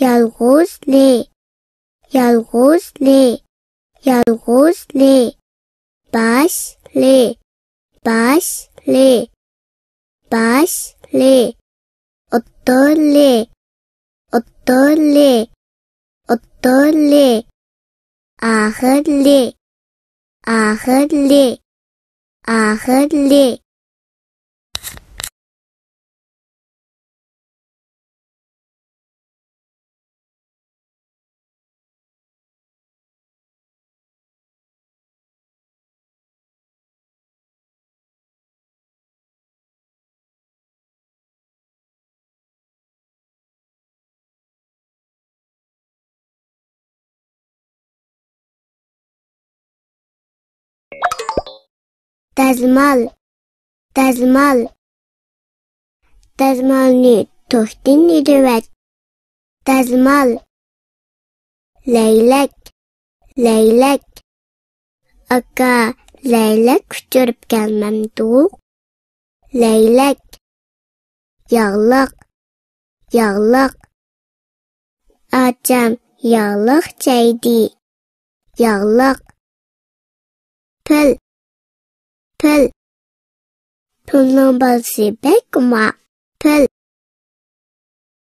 yolg'izlik, yolg'izlik, yolg'izlik, boshli, boshli, boshli, o'ttirli, o'ttirli, o'ttirli, oxirli, oxirli, oxirli. Dazmol, dazmol, dazmolni to'xtin idivat, dazmol, laylak, laylak, aka laylak uchirib kelmamdu, laylak, yog'liq, yog'liq, acham yog'liq chaydi, yog'liq, pil, pil, pulning bolasi bekma, pil,